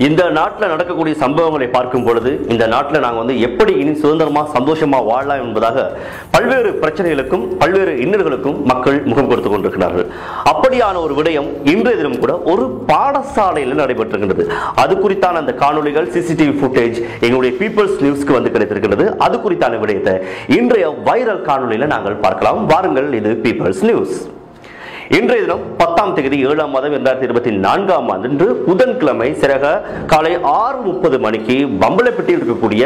இந்த நாட்டில் நடக்கக்கூடிய சம்பவங்களை பார்க்கும் பொழுது இந்த நாட்டில் நாங்கள் வந்து எப்படி இனி சுதந்திரமாக சந்தோஷமாக வாழலாம் என்பதாக பல்வேறு பிரச்சனைகளுக்கும் பல்வேறு இன்னல்களுக்கும் மக்கள் முகம் கொடுத்து கொண்டிருக்கிறார்கள். அப்படியான ஒரு விடயம் இன்றைய தினம் கூட ஒரு பாடசாலையில் நடைபெற்றிருக்கிறது. அது குறித்தான அந்த காணொலிகள் சிசிடிவி ஃபுட்டேஜ் எங்களுடைய பீப்பிள்ஸ் நியூஸ்க்கு வந்து கிடைத்திருக்கிறது. அது குறித்தான விடயத்தை இன்றைய வைரல் காணொலியில் நாங்கள் பார்க்கலாம். வாருங்கள், இது பீப்பிள்ஸ் நியூஸ். இன்றைய தினம் 10ஆம் தேதி 7ஆம் மாதம் 2024ஆம் ஆண்டு புதன்கிழமை சிறக காலை 6:30 மணிக்கு பம்பலப்பட்டியில் இருக்கக்கூடிய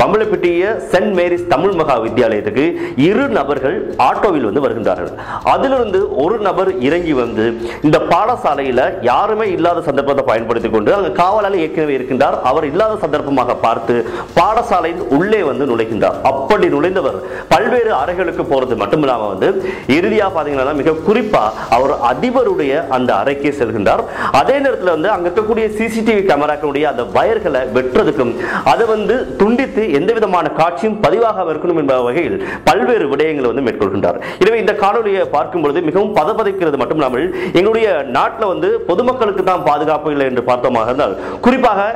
பம்பலப்பட்டிய சென்ட் மேரிஸ் தமிழ் மகா வித்தியாலயத்துக்கு 2 நபர்கள் ஆட்டோவில் வந்து வருகின்றார்கள். அதிலிருந்து ஒரு நபர் இறங்கி வந்து இந்த பாடசாலையில் யாருமே இல்லாத சந்தர்ப்பத்தை பயன்படுத்திக் கொண்டு அங்கு காவலாளி ஏற்கனவே இருக்கின்றார். அவர் இல்லாத சந்தர்ப்பமாக பார்த்து பாடசாலையின் உள்ளே வந்து நுழைகின்றார். அப்படி நுழைந்தவர் பல்வேறு அறைகளுக்கு போறது மட்டுமில்லாம வந்து இறுதியாக பாத்தீங்கன்னா மிக குறிப்பா அவர் அதிபருடைய அந்த அறைக்கே செல்கின்றார். அதே நேரத்தில் வந்து அங்க இருக்கக்கூடிய சிசிடிவி கேமராக்களுடைய அந்த வயர்களை வெட்டுறதுக்கும் அதை வந்து துண்டித்து எந்த விதமான காட்சியும் பதிவாக இருக்கணும் என்ற வகையில் பல்வேறு விடயங்களை வந்து மேற்கொள்கின்றார். எனவே இந்த காணொலியை பார்க்கும் பொழுது மிகவும் பதப்பதைக்கிறது மட்டுமில்லாமல் எங்களுடைய நாட்டில் வந்து பொதுமக்களுக்கு தான் பாதுகாப்பு இல்லை என்று பார்த்தோமாக இருந்தால் குறிப்பாக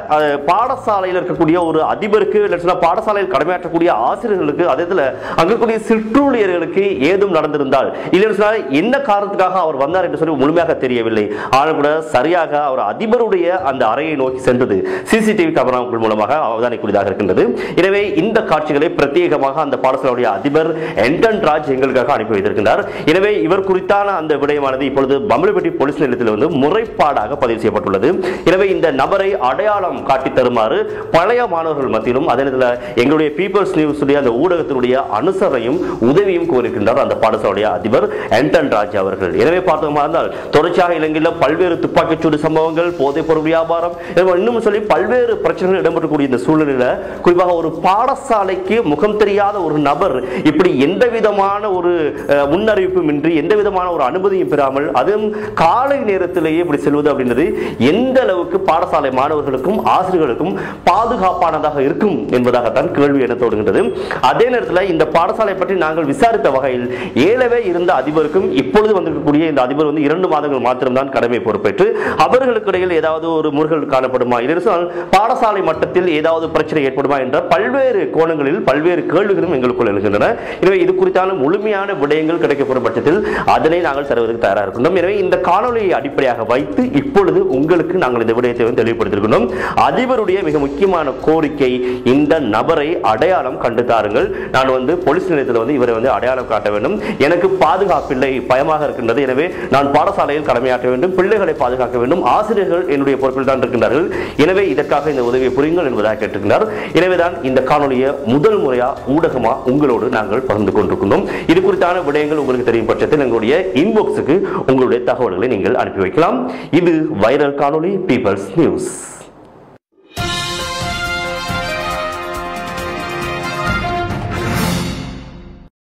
பாடசாலையில் இருக்கக்கூடிய ஒரு அதிபருக்கு பாடசாலையில் கடமையாற்றக்கூடிய ஆசிரியர்களுக்கு அதே அங்க இருக்கக்கூடிய சிற்றூழியர்களுக்கு ஏதும் நடந்திருந்தால் இல்லை என்ன காரணத்துக்காக அவர் வந்தார் என்று சொல்லி முழுமையாக தெரியவில்லை. ஆனால் கூட சரியாக அவர் அதிபருடைய அந்த அறையை நோக்கி சென்றது சிசிடிவி கேமராக்கள் மூலமாக அவதானிக்கூடியதாக இருக்கின்றது. எனவே இந்த காட்சிகளை பிரத்யேகமாக அந்த பாடசாலையுடைய அதிபர் என்டன் ராஜ் எங்களுக்காக அனுப்பி வைத்திருக்கின்றார். எனவே இவர் குறித்தான அந்த விடயமானது இப்பொழுது பம்பலப்பட்டி போலீஸ் நிலையத்தில் வந்து முறைப்பாடாக பதிவு செய்யப்பட்டுள்ளது. எனவே இந்த நபரை அடையாளம் காட்டி தருமாறு பழைய மாணவர்கள் மத்தியிலும் அதே நேரத்தில் எங்களுடைய பீப்பிள்ஸ் நியூஸ் அந்த ஊடகத்தினுடைய அனுசரணையும் உதவியும் கோரிக்கின்றார் அந்த பாடசாலையுடைய அதிபர் என்டன் ராஜ் அவர்கள். எனவே பார்த்தோமா இருந்தால் தொடர்ச்சியாக இலங்கையில் பல்வேறு துப்பாக்கிச்சூடு சம்பவங்கள், போதைப் பொருள் வியாபாரம், இன்னும் சொல்லி பல்வேறு பிரச்சனைகள் இடம்பெறக்கூடிய இந்த சூழ்நிலையில குறிப்பாக ஒரு பாடசாலைக்கு முகம் தெரியாத ஒரு நபர் இப்படி எந்த விதமான ஒரு முன்னறிவிப்பும் இன்றி எந்த விதமான ஒரு அனுமதியும் பெறாமல் அதுவும் காலை நேரத்திலேயே இப்படி செல்வது அப்படின்றது எந்த அளவுக்கு பாடசாலை மாணவர்களுக்கும் ஆசிரியர்களுக்கும் பாதுகாப்பானதாக இருக்கும் என்பதாகத்தான் கேள்வி என தோடுகின்றது. அதே நேரத்தில் இந்த பாடசாலை பற்றி நாங்கள் விசாரித்த வகையில் ஏலவே இருந்த அதிபருக்கும் இப்பொழுது வந்திருக்கக்கூடிய இந்த அதிபர் வந்து 2 மாதங்கள் மாத்திரம்தான் கடமை பொறுப்பேற்று அவர்களுக்கு இடையில் ஏதாவது ஒரு முறைகள் காணப்படுமா இல்லை பாடசாலை மட்டத்தில் ஏதாவது பிரச்சனை ஏற்படுமா என்ற பல்வேறு கோணங்களில் பல்வேறு கேள்விகளும் எங்களுக்குள் எழுகின்றன. எனவே இது குறித்தான முழுமையான விடயங்கள் கிடைக்கப்படும் பட்சத்தில் அதனை நாங்கள் தருவதற்கு தயாராக இருக்கின்றோம். எனவே இந்த காணொலியை அடிப்படையாக வைத்து இப்பொழுது உங்களுக்கு நாங்கள் இந்த விடயத்தை தெளிவுபடுத்தியிருக்கின்றோம். அதிபருடைய மிக முக்கியமான கோரிக்கை இந்த நபரை அடையாளம் கண்டு தாருங்கள். நான் வந்து போலீஸ் நிலையத்தில் வந்து இவரை வந்து அடையாளம் காட்ட வேண்டும். எனக்கு பாதுகாப்பில்லை, பயமாக இருக்கின்றது. எனவே நான் பாடசாலையில் கடமையாற்ற வேண்டும், பிள்ளைகளை பாதுகாக்க வேண்டும், ஆசிரியர்கள் என்னுடைய பொறுப்பில் தான் இருக்கின்றார்கள். எனவே இதற்காக இந்த உதவியை புரியுங்கள் என்பதாக கேட்டிருக்கிறார். எனவேதான் இந்த காணொலியை முதல் முறையா ஊடகமா உங்களோடு நாங்கள் பகிர்ந்து கொண்டிருக்கின்றோம். இது குறித்தான விடயங்கள் உங்களுக்கு தெரியும் பட்சத்தில் எங்களுடைய இன்பாக்ஸுக்கு உங்களுடைய தகவல்களை நீங்கள் அனுப்பி வைக்கலாம். இது வைரல் காணொலி பீப்பிள்ஸ் நியூஸ்.